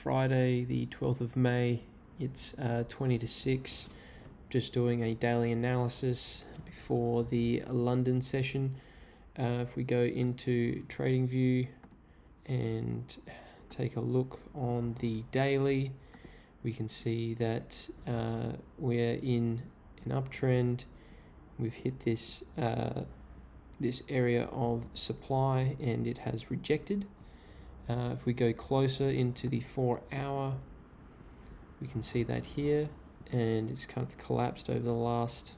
Friday the 12th of May. It's 20 to 6. Just doing a daily analysis before the London session. If we go into TradingView and take a look on the daily, we can see that we're in an uptrend. We've hit this this area of supply and it has rejected. If we go closer into the 4 hour, we can see that here, and it's kind of collapsed over the last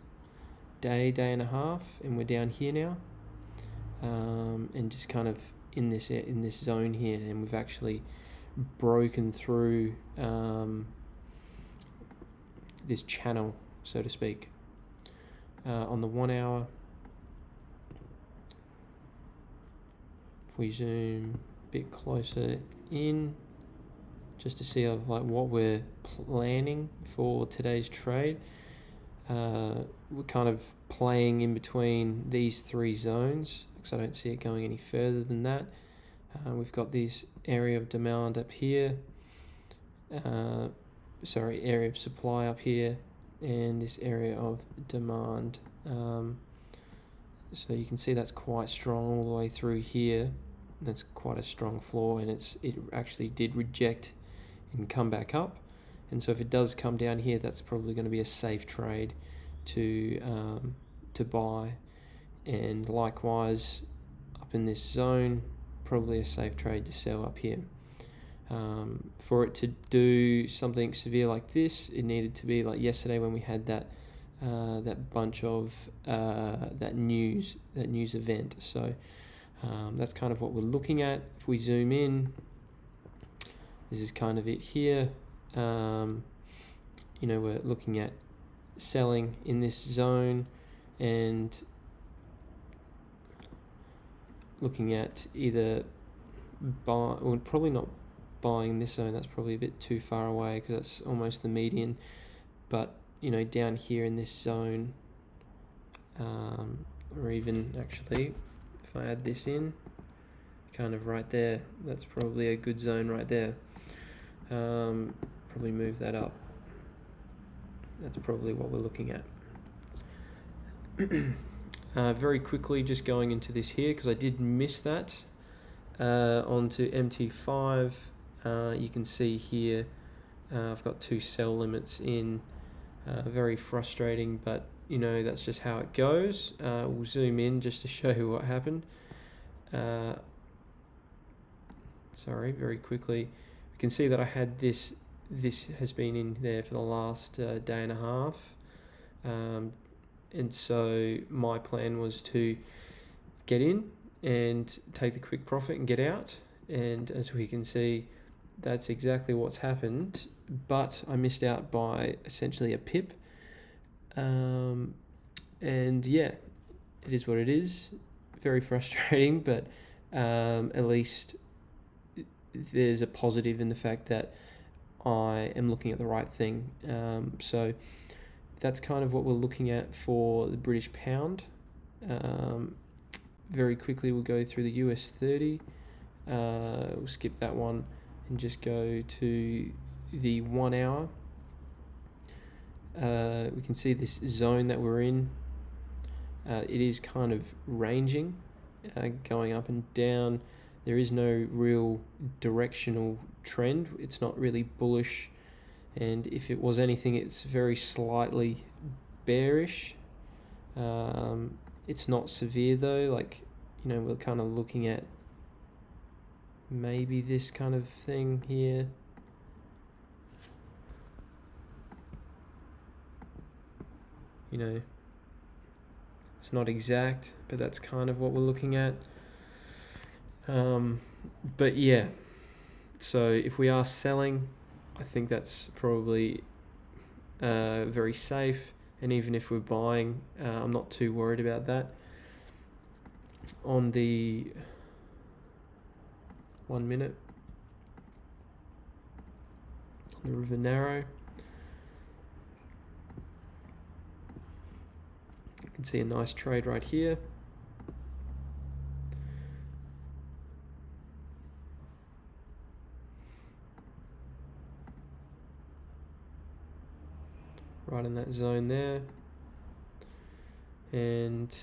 day and a half, and we're down here now, and just kind of in this zone here, and we've actually broken through this channel, so to speak. On the 1 hour, if we zoom a bit closer in, just to see like what we're planning for today's trade, we're kind of playing in between these three zones because I don't see it going any further than that. We've got this area of demand up here, area of supply up here, and this area of demand. So you can see that's quite strong all the way through here. That's quite a strong floor, and it actually did reject and come back up. And so if it does come down here, that's probably going to be a safe trade to buy. And likewise, up in this zone, probably a safe trade to sell up here. For it to do something severe like this, it needed to be like yesterday when we had that bunch of that news event. So that's kind of what we're looking at. If we zoom in, this is kind of it here. We're looking at selling in this zone and looking at either probably not buying this zone. That's probably a bit too far away because that's almost the median. But down here in this zone, or even actually, if I add this in, kind of right there, that's probably a good zone right there. Probably move that up. That's probably what we're looking at. Very quickly, just going into this here because I did miss that. Onto MT5, you can see here I've got 2 sell limits in. Very frustrating, but that's just how it goes. We'll zoom in just to show you what happened. Very quickly, we can see that I had this has been in there for the last day and a half, and so my plan was to get in and take the quick profit and get out, and as we can see, that's exactly what's happened, but I missed out by essentially a pip. And yeah, it is what it is. Very frustrating, but at least there's a positive in the fact that I am looking at the right thing. So that's kind of what we're looking at for the British pound. Very quickly, we'll go through the US 30. We'll skip that one and just go to the 1 hour. We can see this zone that we're in. It is kind of ranging, going up and down. There is no real directional trend. It's not really bullish, and if it was anything, it's very slightly bearish. It's not severe though. We're kind of looking at maybe this kind of thing here. It's not exact, but that's kind of what we're looking at. But yeah, so if we are selling, I think that's probably very safe. And even if we're buying, I'm not too worried about that. On the 1 minute, on the River Narrow, you can see a nice trade right here. right in that zone there, and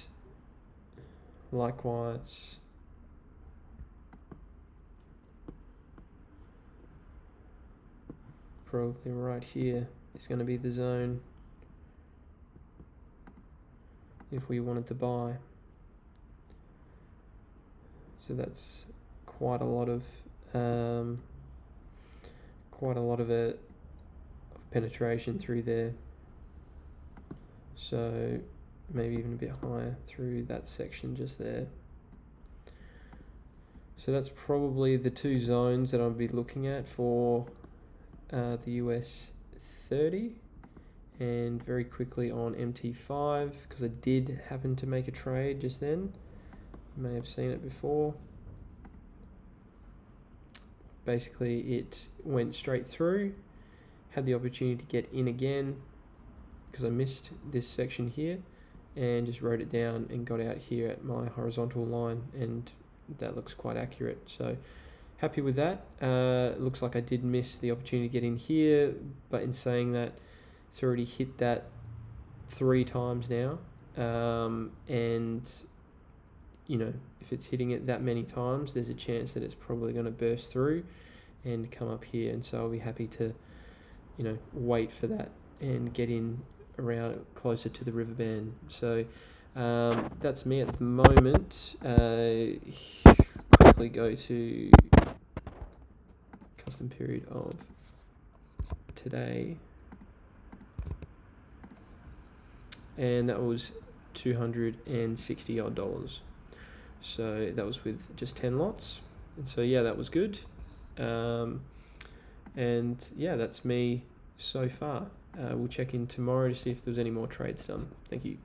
likewise probably right here is going to be the zone if we wanted to buy. So that's quite a lot of penetration through there. So maybe even a bit higher through that section just there. So that's probably the two zones that I'll be looking at for the US 30, and very quickly on MT5, because I did happen to make a trade just then. You may have seen it before. Basically it went straight through, had the opportunity to get in again because I missed this section here, and just wrote it down and got out here at my horizontal line, and that looks quite accurate. So happy with that. It looks like I did miss the opportunity to get in here, but in saying that, it's already hit that 3 times now, and you know, if it's hitting it that many times, there's a chance that it's probably going to burst through and come up here, and so I'll be happy to, you know, wait for that and get in around closer to the river band. So that's me at the moment. Quickly go to custom period of today, and that was $260 odd. So that was with just 10 lots, and so yeah, that was good. And yeah, that's me so far. We'll check in tomorrow to see if there's any more trades done. Thank you.